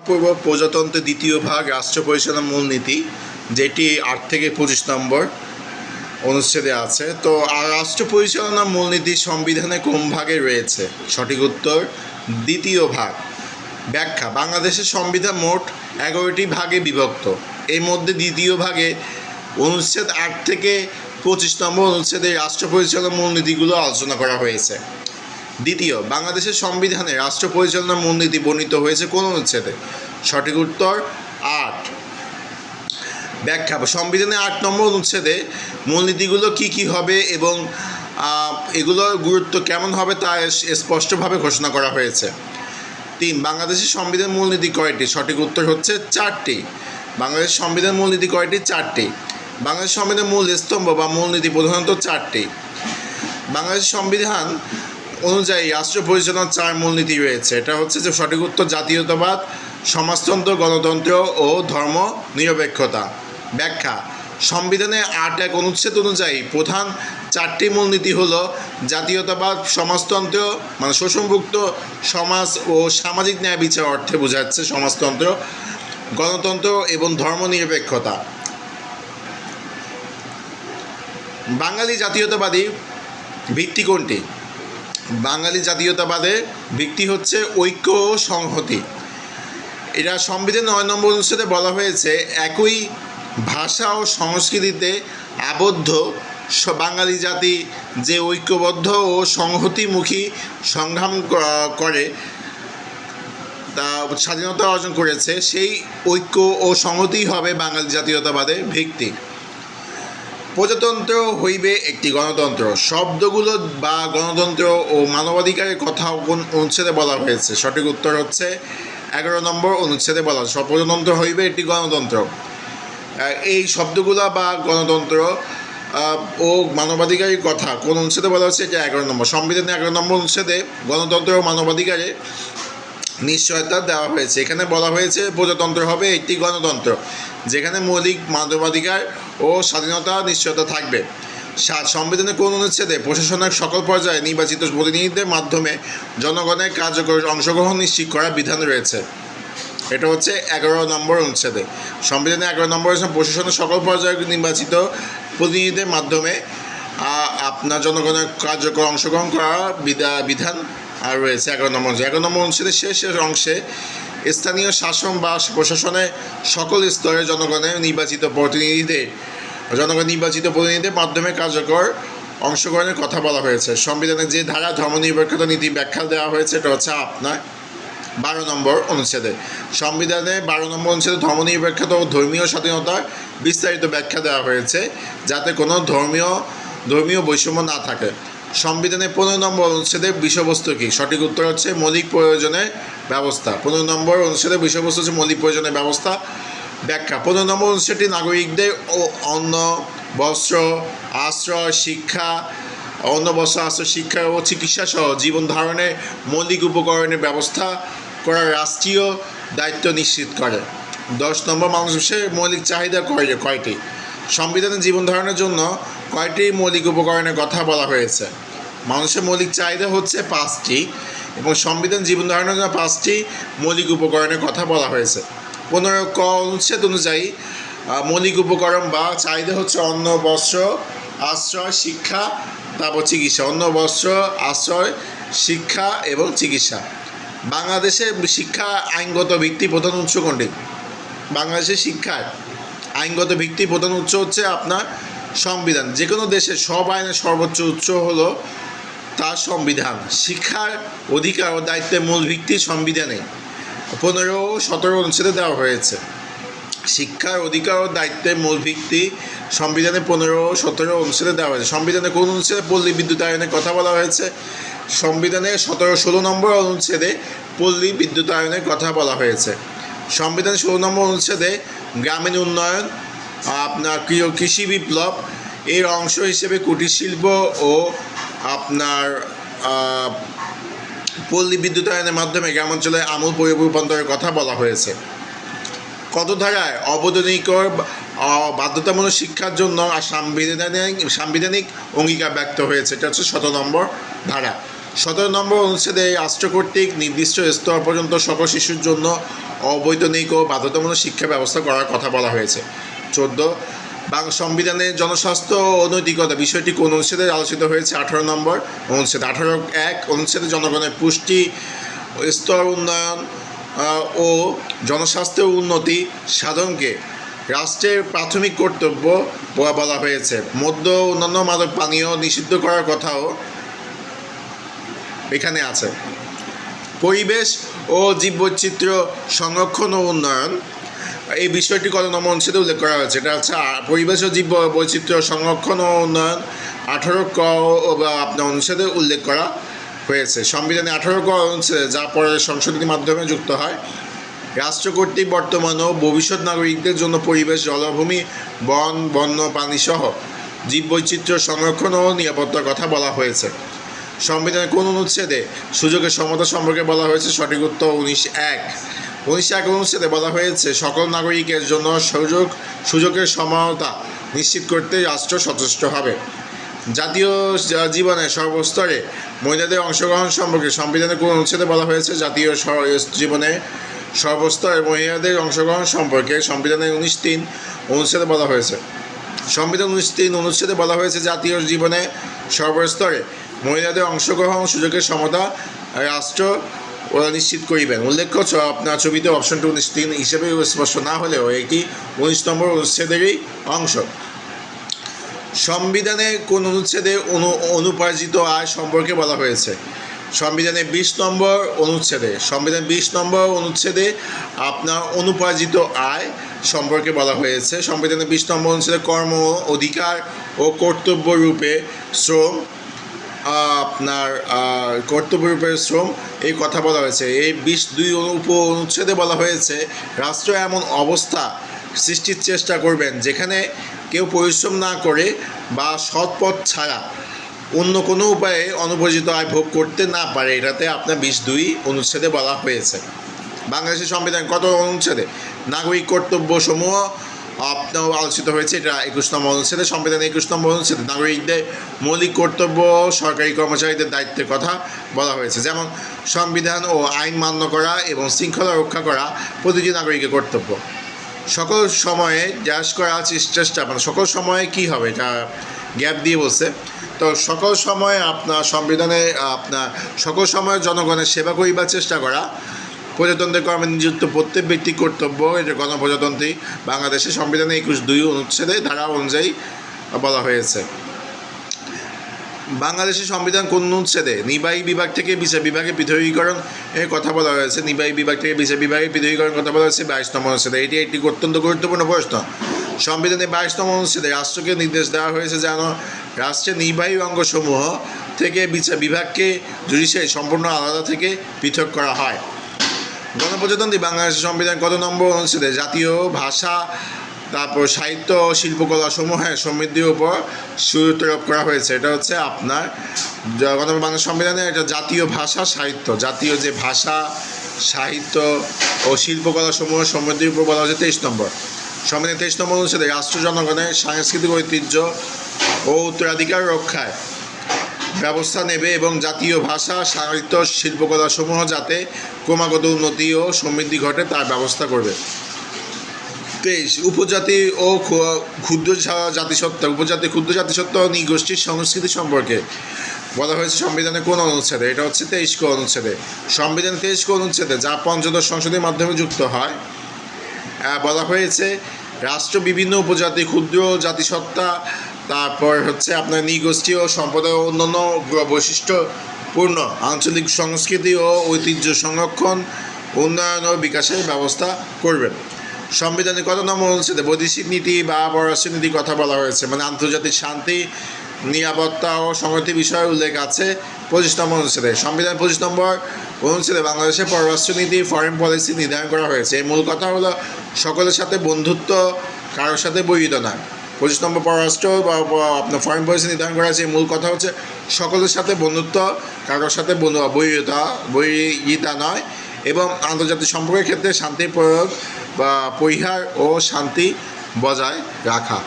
পূর্ব প্রজাতন্ত্রের দ্বিতীয় ভাগ রাষ্ট্র পরিচালনা মূলনীতি, যেটি 8 থেকে 25 নম্বর অনুচ্ছেদে আছে। তো রাষ্ট্র পরিচালনা মূলনীতি সংবিধানে কোন ভাগে রয়েছে? সঠিক উত্তর দ্বিতীয় ভাগ। ব্যাখ্যা: বাংলাদেশের সংবিধান মোট 11টি ভাগে বিভক্ত। এর মধ্যে দ্বিতীয় ভাগে অনুচ্ছেদ 8 থেকে 25 নম্বর অনুচ্ছেদে রাষ্ট্র পরিচালনা মূলনীতিগুলো আলোচনা করা হয়েছে। দ্বিতীয়, বাংলাদেশের সংবিধানে রাষ্ট্র পরিচালনা মূলনীতি বর্ণিত হয়েছে কোন অনুচ্ছেদে? সঠিক উত্তর 8। ব্যাখ্যা: সংবিধানে 8 নম্বর অনুচ্ছেদে মূলনীতিগুলো কী হবে এবং এগুলোর গুরুত্ব কেমন হবে তা স্পষ্টভাবে ঘোষণা করা হয়েছে। 3, বাংলাদেশের সংবিধান মূলনীতি কয়টি? সঠিক উত্তর হচ্ছে 4টি। বাংলাদেশের সংবিধান মূলনীতি কয়টি? 4টি। বাংলাদেশ সংবিধানের মূল স্তম্ভ বা মূলনীতি প্রধানত 4টি। বাংলাদেশ সংবিধান অনুযায়ী রাষ্ট্র পরিচালনার 4 মূলনীতি রয়েছে। এটা হচ্ছে যে সঠিক উত্তর জাতীয়তাবাদ, সমাজতন্ত্র, গণতন্ত্র ও ধর্ম নিরপেক্ষতা। ব্যাখ্যা: সংবিধানে 8.1 অনুচ্ছেদ অনুযায়ী প্রধান 4টি মূলনীতি হলো জাতীয়তাবাদ, সমাজতন্ত্র মানে শোষণমুক্ত সমাজ ও সামাজিক ন্যায় বিচার অর্থে বোঝাচ্ছে সমাজতন্ত্র, গণতন্ত্র এবং ধর্ম নিরপেক্ষতা। বাঙালি জাতীয়তাবাদী ভিত্তি কোনটি? বাঙালি জাতীয়তাবাদের ভিত্তি হচ্ছে ঐক্য ও সংহতি। এটা সংবিধানের 9 নম্বর অনুচ্ছেদে বলা হয়েছে, একই ভাষা ও সংস্কৃতিতে আবদ্ধ বাঙালি জাতি যে ঐক্যবদ্ধ ও সংহতিমুখী সংগ্রাম করে তা স্বাধীনতা অর্জন করেছে, সেই ঐক্য ও সংহতি হবে বাঙালি জাতীয়তাবাদের ভিত্তি। প্রজাতন্ত্র হইবে একটি গণতন্ত্র। শব্দগুলো বা গণতন্ত্র ও মানবাধিকারের কথা কোন অনুচ্ছেদে বলা হয়েছে? সঠিক উত্তর হচ্ছে 11 নম্বর অনুচ্ছেদে বলা হয়েছে, প্রজাতন্ত্র হইবে একটি গণতন্ত্র। এই শব্দগুলো বা গণতন্ত্র ও মানবাধিকারের কথা কোন অনুচ্ছেদে বলা হচ্ছে? এটা 11 নম্বর। সংবিধানের 11 নম্বর অনুচ্ছেদে গণতন্ত্র ও মানবাধিকারে নিশ্চয়তা দেওয়া হয়েছে। এখানে বলা হয়েছে প্রজাতন্ত্র হবে একটি গণতন্ত্র যেখানে মৌলিক মানবাধিকার ও স্বাধীনতা নিশ্চয়তা থাকবে। সংবিধানের কোন অনুচ্ছেদে প্রশাসনের সকল পর্যায়ে নির্বাচিত প্রতিনিধিদের মাধ্যমে জনগণের কার্যকর অংশগ্রহণ নিশ্চিত করার বিধান রয়েছে? এটা হচ্ছে 11 নম্বর অনুচ্ছেদে। সংবিধানে 11 নম্বর প্রশাসনের সকল পর্যায়ে নির্বাচিত প্রতিনিধিদের মাধ্যমে আপনার জনগণের কার্যকর অংশগ্রহণ করার বিধান আর রয়েছে 11 নম্বর। 11 নম্বর অনুচ্ছেদের শেষের অংশে স্থানীয় শাসন বা প্রশাসনের সকল স্তরে জনগণের নির্বাচিত প্রতিনিধিদের মাধ্যমে কার্যকর অংশগ্রহণের কথা বলা হয়েছে। সংবিধানে যে ধারা ধর্মনিরপেক্ষতা নীতি ব্যাখ্যা দেওয়া হয়েছে এটা হচ্ছে আপনার 12 নম্বর অনুচ্ছেদে। সংবিধানে 12 নম্বর অনুচ্ছেদে ধর্মনিরপেক্ষতা ও ধর্মীয় স্বাধীনতার বিস্তারিত ব্যাখ্যা দেওয়া হয়েছে যাতে কোনো ধর্মীয় বৈষম্য না থাকে। সংবিধানের 15 নম্বর অনুচ্ছেদের বিষয়বস্তু কী? সঠিক উত্তর হচ্ছে মৌলিক প্রয়োজনের ব্যবস্থা। 15 নম্বর অনুচ্ছেদের বিষয়বস্তু হচ্ছে মৌলিক প্রয়োজনের ব্যবস্থা। ব্যাখ্যা: 15 নম্বর অনুচ্ছেদটি নাগরিকদের অন্ন, বস্ত্র, আশ্রয়, শিক্ষা ও চিকিৎসা সহ জীবন ধারণের মৌলিক উপকরণের ব্যবস্থা করার রাষ্ট্রীয় দায়িত্ব নিশ্চিত করে। 10 নম্বর মানুষের মৌলিক চাহিদা কয়টি? সংবিধানে জীবন ধারণের জন্য কয়টি মৌলিক উপকরণের কথা বলা হয়েছে? মানুষের মৌলিক চাহিদা হচ্ছে 5টি এবং সংবিধান জীবন ধারণের জন্য 5টি মৌলিক উপকরণের কথা বলা হয়েছে। 15 ক অনুচ্ছেদ অনুযায়ী মৌলিক উপকরণ বা চাহিদা হচ্ছে অন্ন, বস্ত্র, আশ্রয়, শিক্ষা, তারপর চিকিৎসা। অন্ন, বস্ত্র, আশ্রয়, শিক্ষা এবং চিকিৎসা। বাংলাদেশের শিক্ষা আইনগত ভিত্তি প্রধান উৎস কোনটি? বাংলাদেশের শিক্ষার আইনগত ভিত্তি প্রধান উৎস হচ্ছে আপনার সংবিধান। যে কোনো দেশের সব আইনের সর্বোচ্চ উৎস হলো তার সংবিধান। শিক্ষার অধিকার ও দায়িত্বের মূল ভিত্তি সংবিধানে 15 ও 17 অনুচ্ছেদে দেওয়া হয়েছে। শিক্ষার অধিকার ও দায়িত্বের মূল ভিত্তি সংবিধানে 15 ও 17 অনুচ্ছেদে দেওয়া হয়েছে। সংবিধানে কোন অনুচ্ছেদে পল্লী বিদ্যুতায়নের কথা বলা হয়েছে? সংবিধানে 17-16 নম্বর অনুচ্ছেদে পল্লী বিদ্যুতায়নের কথা বলা হয়েছে। সংবিধানের 16 নম্বর অনুচ্ছেদে গ্রামীণ উন্নয়ন, আপনার কৃষি বিপ্লব এর অংশ হিসেবে কুটির শিল্প ও আপনার পল্লী বিদ্যুতায়নের মাধ্যমে গ্রামাঞ্চলে আমূল রূপান্তরের কথা বলা হয়েছে। কত ধারায় অবৈতনিক বাধ্যতামূলক শিক্ষার জন্য সাংবিধানিক অঙ্গীকার ব্যক্ত হয়েছে? এটা হচ্ছে 17 নম্বর ধারা। 17 নম্বর অনুচ্ছেদে রাষ্ট্র কর্তৃক নির্দিষ্ট স্তর পর্যন্ত সকল শিশুর জন্য অবৈতনিক ও বাধ্যতামূলক শিক্ষা ব্যবস্থা করার কথা বলা হয়েছে। 14 সংবিধানে জনস্বাস্থ্য ও নৈতিকতা বিষয়টি কোন অনুচ্ছেদে আলোচিত হয়েছে? 18 নম্বর অনুচ্ছেদ। 18.1 অনুচ্ছেদে জনগণের পুষ্টি, স্তর উন্নয়ন ও জনস্বাস্থ্যের উন্নতি সাধনকে রাষ্ট্রের প্রাথমিক কর্তব্য বলা হয়েছে। মদ্য অন্যান্য মাদক পানীয় নিষিদ্ধ করার কথাও এখানে আছে। পরিবেশ ও জীববৈচিত্র্য সংরক্ষণ ও উন্নয়ন এই বিষয়টি কত নম্বর অনুচ্ছেদে উল্লেখ করা হয়েছে? এটা হচ্ছে পরিবেশ ও জীব বৈচিত্র্য সংরক্ষণ ও উন্নয়ন 18 ক আপনার অনুচ্ছেদে উল্লেখ করা হয়েছে। সংবিধানে 18 ক অনুচ্ছেদে যা পরে সংশোধনীর মাধ্যমে যুক্ত হয়। রাষ্ট্র কর্তৃক বর্তমান ও ভবিষ্যৎ নাগরিকদের জন্য পরিবেশ, জলভূমি, বন, বন্য প্রাণী সহ জীববৈচিত্র্য সংরক্ষণ ও নিরাপত্তার কথা বলা হয়েছে। সংবিধানের কোন অনুচ্ছেদে সুযোগের সমতা সম্পর্কে বলা হয়েছে? সঠিক উত্তর 19.1। 19.1 অনুচ্ছেদে বলা হয়েছে সকল নাগরিকের জন্য সুযোগের সমানতা নিশ্চিত করতে রাষ্ট্র সচেষ্ট হবে। জাতীয় জীবনের সর্বস্তরে মহিলাদের অংশগ্রহণ সম্পর্কে সংবিধানের কোন অনুচ্ছেদে বলা হয়েছে? জাতীয় জীবনে সর্বস্তরে মহিলাদের অংশগ্রহণ সম্পর্কে সংবিধানের 19.3 অনুচ্ছেদে বলা হয়েছে। সংবিধান 19.3 অনুচ্ছেদে বলা হয়েছে জাতীয় জীবনে সর্বস্তরে মহিলাদের অংশগ্রহণ সুযোগের সমতা রাষ্ট্র নিশ্চিত করিবেন। উল্লেখ্য আপনার ছবিতে অপশনটি 19.3 হিসেবে স্পষ্ট না হলেও এটি 19 নম্বর অনুচ্ছেদেরই অংশ। সংবিধানে কোন অনুচ্ছেদে অনুপার্জিত আয় সম্পর্কে বলা হয়েছে? সংবিধানের 20 নম্বর অনুচ্ছেদে আপনার অনুপার্জিত আয় সম্পর্কে বলা হয়েছে। সংবিধানের 20 নম্বর অনুচ্ছেদে কর্ম, অধিকার ও কর্তব্যরূপে শ্রম এই কথা বলা হয়েছে। এই 22 অনুচ্ছেদে বলা হয়েছে রাষ্ট্র এমন অবস্থা সৃষ্টির চেষ্টা করবেন যেখানে কেউ পরিশ্রম না করে বা সৎ পথ ছাড়া অন্য কোনো উপায়ে অনুপার্জিত আয় ভোগ করতে না পারে। এটাতে আপনার 22 অনুচ্ছেদে বলা হয়েছে। বাংলাদেশের সংবিধান কত অনুচ্ছেদে নাগরিক কর্তব্য সমূহ আপনার আলোচিত হয়েছে? এটা 21 নম্বর অনুচ্ছেদে। সংবিধানের 21 নম্বর অনুচ্ছেদে নাগরিকদের মৌলিক কর্তব্য সরকারি কর্মচারীদের দায়িত্বের কথা বলা হয়েছে। যেমন সংবিধান ও আইন মান্য করা এবং শৃঙ্খলা রক্ষা করা প্রতিটি নাগরিকের কর্তব্য। সকল সময়ে সকল সময়ে কী হবে, এটা গ্যাপ দিয়ে বলছে। তো সকল সময়ে আপনার সংবিধানে সকল সময় জনগণের সেবা করিবার চেষ্টা করা প্রজাতন্ত্রের কর্মে নিযুক্ত প্রত্যেক ব্যক্তি কর্তব্য। এটা গণপ্রজাতন্ত্রী বাংলাদেশের সংবিধানে 21.2 অনুচ্ছেদে ধারা অনুযায়ী বলা হয়েছে। বাংলাদেশের সংবিধান কোন অনুচ্ছেদে নির্বাহী বিভাগ থেকে বিচার বিভাগে পৃথকীকরণ এর কথা বলা হয়েছে? নির্বাহী বিভাগ থেকে বিচার বিভাগে পৃথকীকরণ কথা বলা হয়েছে 22 নম্বর অনুচ্ছেদে। এটি একটি অত্যন্ত গুরুত্বপূর্ণ প্রশ্ন। সংবিধানের 22 নম্বর অনুচ্ছেদে রাষ্ট্রকে নির্দেশ দেওয়া হয়েছে যেন রাষ্ট্রের নির্বাহী অঙ্গসমূহ থেকে বিচার বিভাগকে জুডিশিয়ারি সম্পূর্ণ আলাদা থেকে পৃথক করা হয়। গণপ্রজাতন্ত্রী বাংলাদেশের সংবিধান কত নম্বর অনুচ্ছেদে জাতীয় ভাষা সাহিত্য ও শিল্পকলা সমূহের সমৃদ্ধির উপর গুরুত্ব আরোপ করা হয়েছে? এটা হচ্ছে আপনার বাংলাদেশ সংবিধানে এটা জাতীয় ভাষা সাহিত্য, জাতীয় যে ভাষা সাহিত্য ও শিল্পকলা সমূহের সমৃদ্ধির উপর বলা হয়েছে 23 নম্বর। সংবিধানের 23 নম্বর অনুচ্ছেদে রাষ্ট্র জনগণের সাংস্কৃতিক ঐতিহ্য ও উত্তরাধিকার রক্ষায় ব্যবস্থা নেবে এবং জাতীয় ভাষা সাহিত্য শিল্পকলা সমূহ যাতে ক্রমাগত উন্নতি ও সমৃদ্ধি ঘটে তার ব্যবস্থা করবে। 23 উপজাতি ও ক্ষুদ্র জাতিসত্তা ক্ষুদ্র জাতিসত্তা ও নৃগোষ্ঠীর সংস্কৃতি সম্পর্কে বলা হয়েছে সংবিধানের কোন অনুচ্ছেদে? এটা হচ্ছে 23 ক অনুচ্ছেদে। সংবিধানের 23 ক অনুচ্ছেদে যা পঞ্চদশ সংশোধনীর মাধ্যমে যুক্ত হয় বলা হয়েছে রাষ্ট্র বিভিন্ন উপজাতি, ক্ষুদ্র জাতিসত্তা, তারপর হচ্ছে আপনার নৃগোষ্ঠী ও সম্প্রদায় ও অন্যান্য বৈশিষ্ট্যপূর্ণ আঞ্চলিক সংস্কৃতি ও ঐতিহ্য সংরক্ষণ, উন্নয়ন ও বিকাশের ব্যবস্থা করবেন। সংবিধানের কত নম্বর অনুচ্ছেদে বৈদেশিক নীতি বা পররাষ্ট্রনীতির কথা বলা হয়েছে? মানে আন্তর্জাতিক শান্তি, নিরাপত্তা ও সংহতি বিষয়ে উল্লেখ আছে 25 নম্বর অনুচ্ছেদে। সংবিধান 25 নম্বর অনুচ্ছেদে বাংলাদেশের পররাষ্ট্রনীতি ফরেন পলিসি নির্ধারণ করা হয়েছে। এই মূল কথা হলো সকলের সাথে বন্ধুত্ব, কারোর সাথে বৈরিতা নয়। 25 নম্বর পররাষ্ট্র বা আপনার ফরেন পলিসি নির্ধারণ করা হয়েছে। এই মূল কথা হচ্ছে সকলের সাথে বন্ধুত্ব, কারোর সাথে বৈরিতা নয় এবং আন্তর্জাতিক সম্পর্কের ক্ষেত্রে শান্তির প্রয়োগ বা পরিহার ও শান্তি বজায় রাখা।